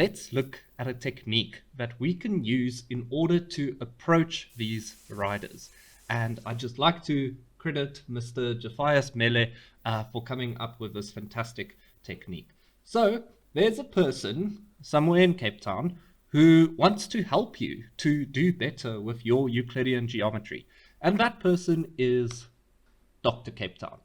let's look at a technique that we can use in order to approach these riders. And I'd just like to credit Mr. Jaffias Mele for coming up with this fantastic technique. So there's a person somewhere in Cape Town who wants to help you to do better with your Euclidean geometry. And that person is Dr. Cape Town.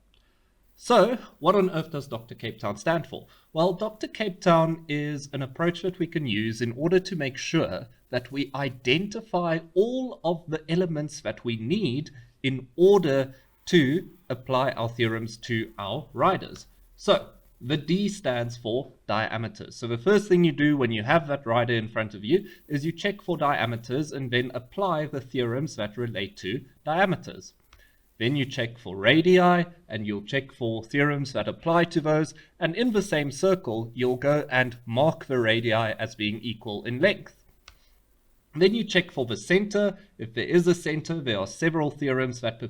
So what on earth does Dr. Cape Town stand for? Well, Dr. Cape Town is an approach that we can use in order to make sure that we identify all of the elements that we need in order to apply our theorems to our riders. So the D stands for diameters. So the first thing you do when you have that rider in front of you is you check for diameters and then apply the theorems that relate to diameters. Then you check for radii, and you'll check for theorems that apply to those. And in the same circle, you'll go and mark the radii as being equal in length. Then you check for the center. If there is a center, there are several theorems that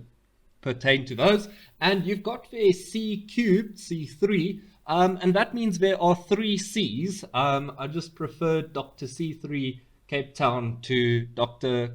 pertain to those. And you've got there C cubed, C3, and that means there are 3 C's. I just prefer Dr. C3 Cape Town to Dr.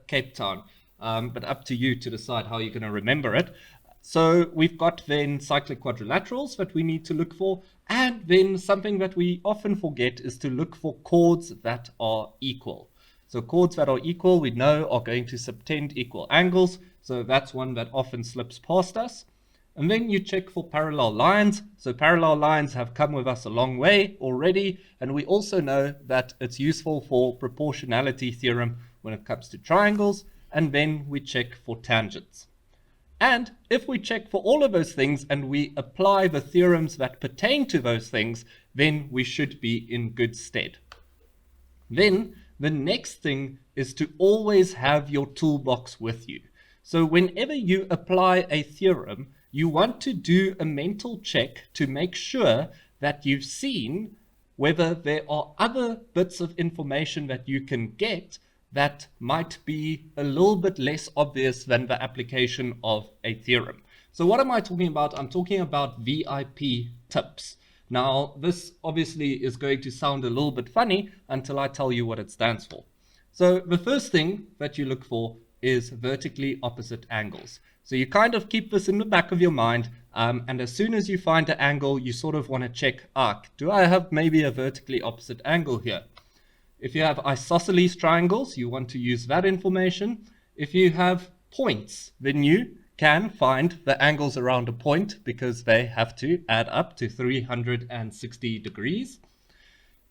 Cape Town. But up to you to decide how you're going to remember it. So we've got then cyclic quadrilaterals that we need to look for, and then something that we often forget is to look for chords that are equal. So chords that are equal we know are going to subtend equal angles, so that's one that often slips past us. And then you check for parallel lines. So parallel lines have come with us a long way already, and we also know that it's useful for proportionality theorem when it comes to triangles. And then we check for tangents. And if we check for all of those things and we apply the theorems that pertain to those things, then we should be in good stead. Then the next thing is to always have your toolbox with you. So whenever you apply a theorem, you want to do a mental check to make sure that you've seen whether there are other bits of information that you can get that might be a little bit less obvious than the application of a theorem. So what am I talking about? I'm talking about VIP tips. Now, this obviously is going to sound a little bit funny until I tell you what it stands for. So the first thing that you look for is vertically opposite angles. So you kind of keep this in the back of your mind, and as soon as you find an angle, you sort of want to check, do I have maybe a vertically opposite angle here? If you have isosceles triangles, you want to use that information. If you have points, then you can find the angles around a point because they have to add up to 360 degrees.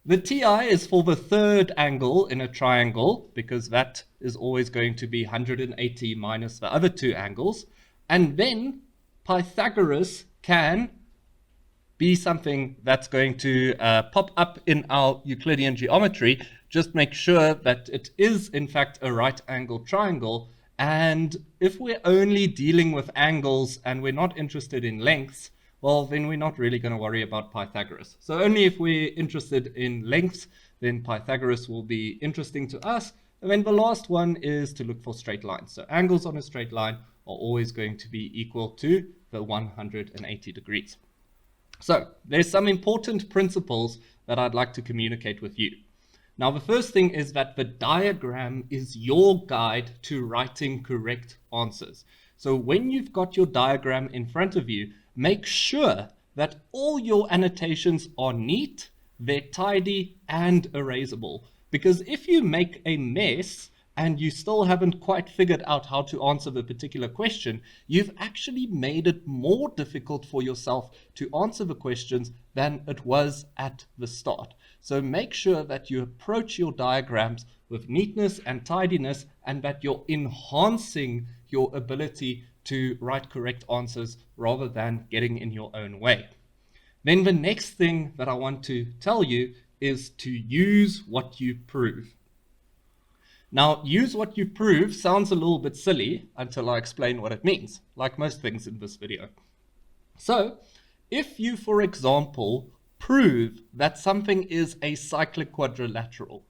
The TI is for the third angle in a triangle because that is always going to be 180 minus the other 2 angles. And then Pythagoras can be something that's going to pop up in our Euclidean geometry. Just make sure that it is in fact a right angle triangle. And if we're only dealing with angles and we're not interested in lengths, well, then we're not really going to worry about Pythagoras. So only if we're interested in lengths, then Pythagoras will be interesting to us. And then the last one is to look for straight lines. So angles on a straight line are always going to be equal to the 180 degrees. So there's some important principles that I'd like to communicate with you. Now, the first thing is that the diagram is your guide to writing correct answers. So when you've got your diagram in front of you, make sure that all your annotations are neat, they're tidy, and erasable. Because if you make a mess and you still haven't quite figured out how to answer the particular question, you've actually made it more difficult for yourself to answer the questions than it was at the start. So make sure that you approach your diagrams with neatness and tidiness, and that you're enhancing your ability to write correct answers rather than getting in your own way. Then the next thing that I want to tell you is to use what you prove. Now, use what you prove sounds a little bit silly until I explain what it means, like most things in this video. So, if you, for example, prove that something is a cyclic quadrilateral,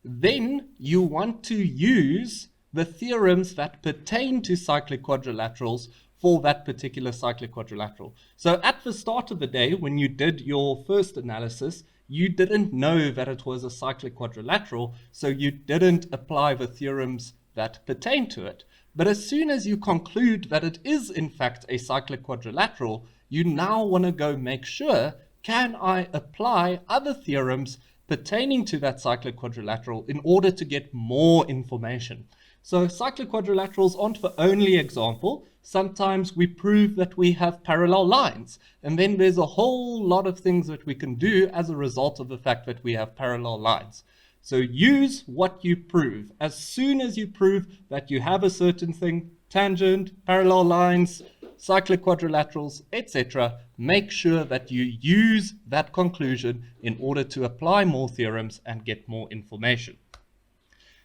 then you want to use the theorems that pertain to cyclic quadrilaterals for that particular cyclic quadrilateral. So at the start of the day, when you did your first analysis, you didn't know that it was a cyclic quadrilateral, so you didn't apply the theorems that pertain to it. But as soon as you conclude that it is in fact a cyclic quadrilateral, you now want to go make sure, can I apply other theorems pertaining to that cyclic quadrilateral in order to get more information? So cyclic quadrilaterals aren't the only example. Sometimes we prove that we have parallel lines, and then there's a whole lot of things that we can do as a result of the fact that we have parallel lines. So use what you prove. As soon as you prove that you have a certain thing, tangent, parallel lines, cyclic quadrilaterals, etc., make sure that you use that conclusion in order to apply more theorems and get more information.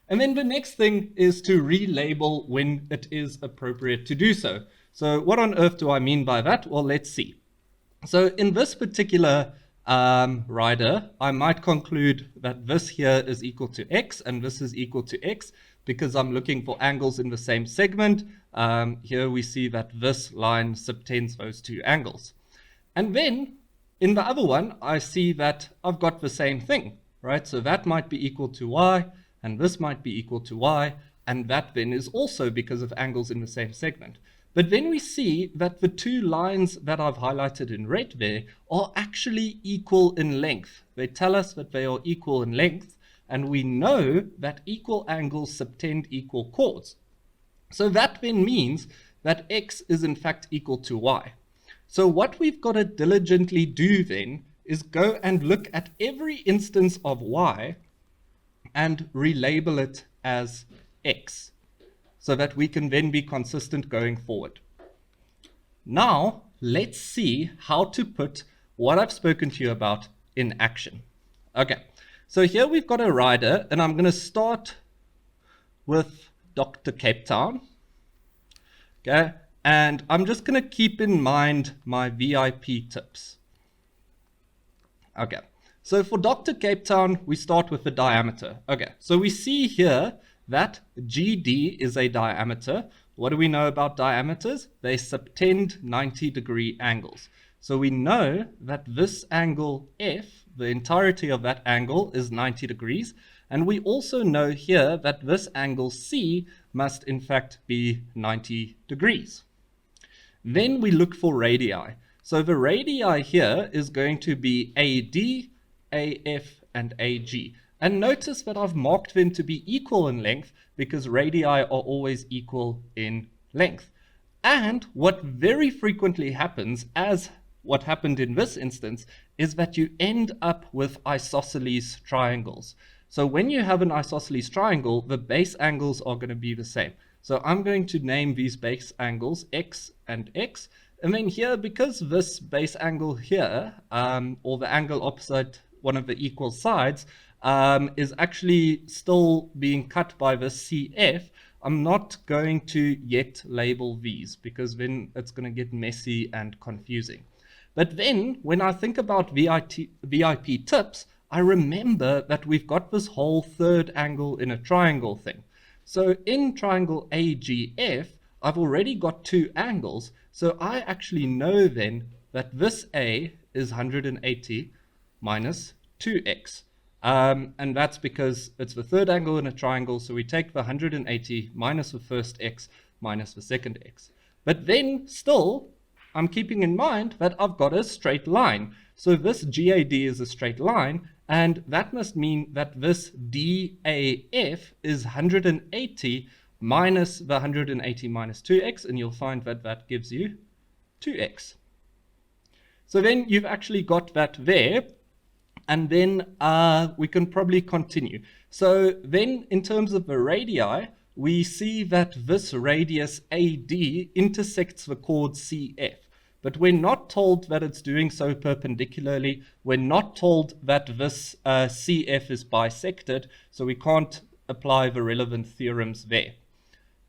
And then the next thing is to relabel when it is appropriate to do so. So what on earth do I mean by that? Well, let's see. So in this particular rider, I might conclude that this here is equal to x and this is equal to x because I'm looking for angles in the same segment. Here we see that this line subtends those two angles. And then in the other one, I see that I've got the same thing, right? So that might be equal to y, and this might be equal to y, and that then is also because of angles in the same segment. But then we see that the two lines that I've highlighted in red there are actually equal in length. They tell us that they are equal in length, and we know that equal angles subtend equal chords. So that then means that x is in fact equal to y. So what we've got to diligently do then is go and look at every instance of y and relabel it as x, so that we can then be consistent going forward. Now, let's see how to put what I've spoken to you about in action. Okay, so here we've got a rider, and I'm going to start with Dr. Cape Town. Okay, and I'm just going to keep in mind my VIP tips. Okay, so for Dr. Cape Town, we start with the diameter. Okay, so we see here that GD is a diameter. What do we know about diameters? They subtend 90-degree angles. So we know that this angle F, the entirety of that angle, is 90 degrees. And we also know here that this angle C must in fact be 90 degrees. Then we look for radii. So the radii here is going to be AD, AF, and AG. And notice that I've marked them to be equal in length because radii are always equal in length. And what very frequently happens, as what happened in this instance, is that you end up with isosceles triangles. So when you have an isosceles triangle, the base angles are going to be the same. So I'm going to name these base angles x and x. And then here, because this base angle here, or the angle opposite one of the equal sides, is actually still being cut by the CF, I'm not going to yet label these because then it's going to get messy and confusing. But then when I think about VIP tips, I remember that we've got this whole third angle in a triangle thing. So in triangle AGF, I've already got two angles. So I actually know then that this A is 180 minus 2x. And that's because it's the third angle in a triangle, so we take the 180 minus the first x minus the second x. But then still, I'm keeping in mind that I've got a straight line. So this GAD is a straight line, and that must mean that this DAF is 180 minus the 180 minus 2x, and you'll find that that gives you 2x. So then you've actually got that there. And then we can probably continue. So then in terms of the radii, we see that this radius AD intersects the chord CF. But we're not told that it's doing so perpendicularly. We're not told that this CF is bisected, so we can't apply the relevant theorems there.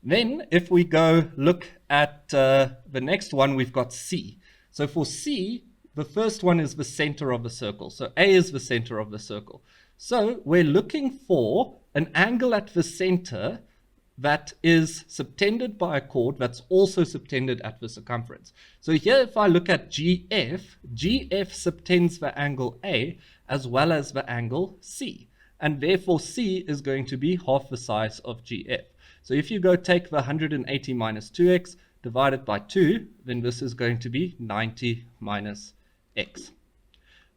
Then if we go look at the next one, we've got C. So for C, the first one is the center of the circle. So A is the center of the circle. So we're looking for an angle at the center that is subtended by a chord that's also subtended at the circumference. So here if I look at GF, GF subtends the angle A, as well as the angle C. And therefore C is going to be half the size of GF. So if you go take the 180 minus 2x divided by 2, then this is going to be 90 minus x.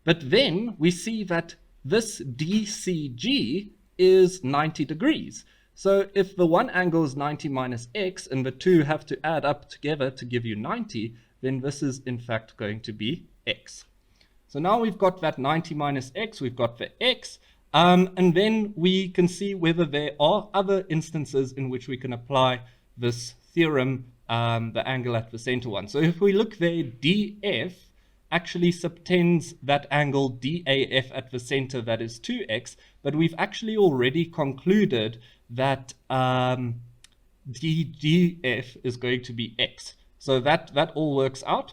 But then we see that this DCG is 90 degrees. So if the one angle is 90 minus x and the two have to add up together to give you 90, then this is in fact going to be x. So now we've got that 90 minus x, we've got the x, and then we can see whether there are other instances in which we can apply this theorem, the angle at the center one. So if we look there, DF actually subtends that angle DAF at the center, that is 2x, but we've actually already concluded that DDF is going to be x. So that all works out.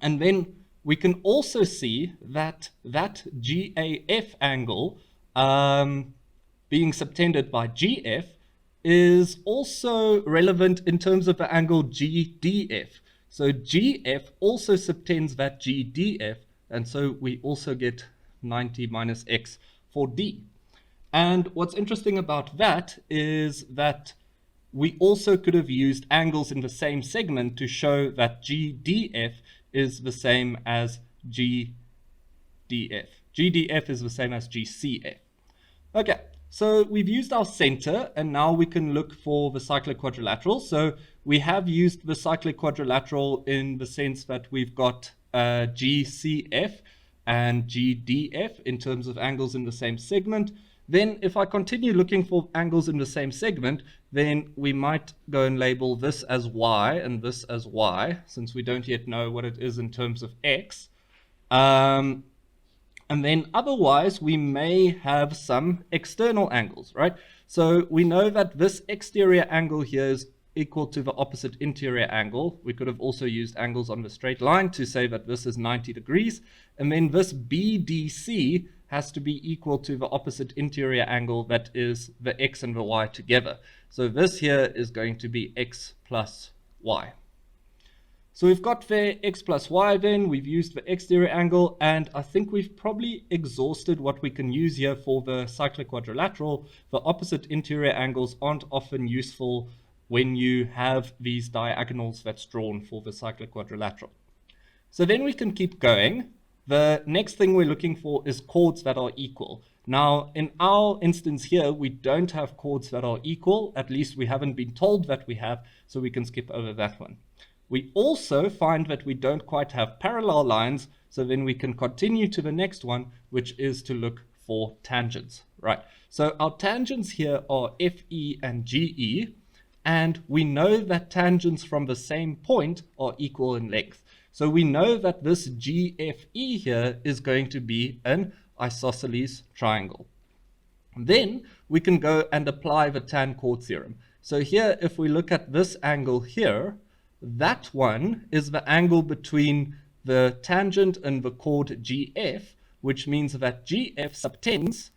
And then we can also see that that GAF angle being subtended by GF is also relevant in terms of the angle GDF. So GF also subtends that GDF, and so we also get 90 minus x for D. And what's interesting about that is that we also could have used angles in the same segment to show that GDF is the same as GDF. GDF is the same as GCF. Okay, so we've used our center, and now we can look for the cyclic quadrilateral. So we have used the cyclic quadrilateral in the sense that we've got GCF and GDF in terms of angles in the same segment. Then if I continue looking for angles in the same segment, then we might go and label this as y and this as y, since we don't yet know what it is in terms of x. And then otherwise, we may have some external angles, right? So we know that this exterior angle here is equal to the opposite interior angle. We could have also used angles on the straight line to say that this is 90 degrees. And then this BDC has to be equal to the opposite interior angle, that is the x and the y together. So this here is going to be x plus y. So we've got the x plus y then, we've used the exterior angle, and I think we've probably exhausted what we can use here for the cyclic quadrilateral. The opposite interior angles aren't often useful when you have these diagonals that's drawn for the cyclic quadrilateral. So then we can keep going. The next thing we're looking for is chords that are equal. Now, in our instance here, we don't have chords that are equal. At least we haven't been told that we have, so we can skip over that one. We also find that we don't quite have parallel lines, so then we can continue to the next one, which is to look for tangents, right? So our tangents here are FE and GE, and we know that tangents from the same point are equal in length. So we know that this GFE here is going to be an isosceles triangle. Then we can go and apply the tan chord theorem. So here, if we look at this angle here, that one is the angle between the tangent and the chord GF, which means that GF subtends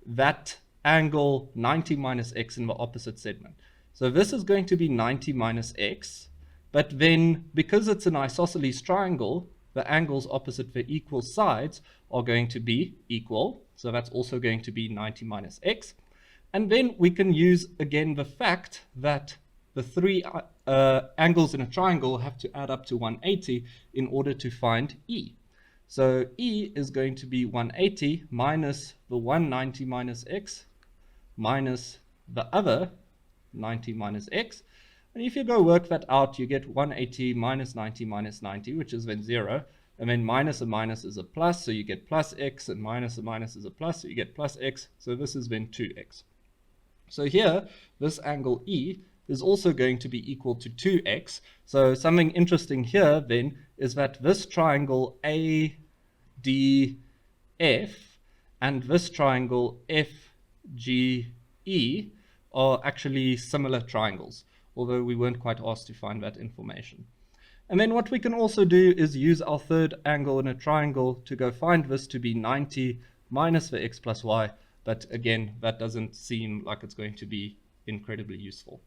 that angle 90 minus x in the opposite segment. So this is going to be 90 minus x, but then because it's an isosceles triangle, the angles opposite the equal sides are going to be equal. So that's also going to be 90 minus x. And then we can use again the fact that the three angles in a triangle have to add up to 180 in order to find E. So E is going to be 180 minus the 190 minus x minus the other 90 minus x. And if you go work that out, you get 180 minus 90 minus 90, which is then 0. And then minus a minus is a plus, so you get plus x, and minus a minus is a plus, so you get plus x. So this is then 2x. So here, this angle E is also going to be equal to 2x. So something interesting here then is that this triangle ADF and this triangle FGE are actually similar triangles, although we weren't quite asked to find that information. And then what we can also do is use our third angle in a triangle to go find this to be 90 minus the x plus y, but again, that doesn't seem like it's going to be incredibly useful.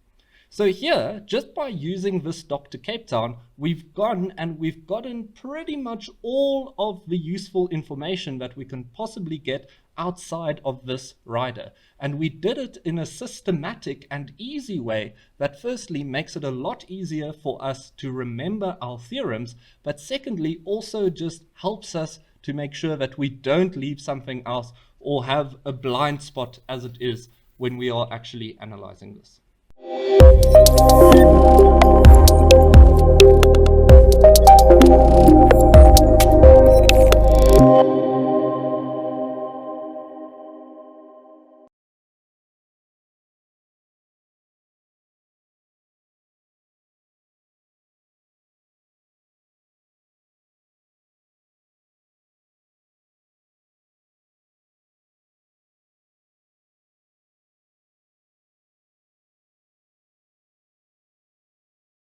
So here, just by using this Dr. Cape Town, we've gone and we've gotten pretty much all of the useful information that we can possibly get outside of this rider. And we did it in a systematic and easy way that firstly makes it a lot easier for us to remember our theorems, but secondly also just helps us to make sure that we don't leave something else or have a blind spot as it is when we are actually analyzing this.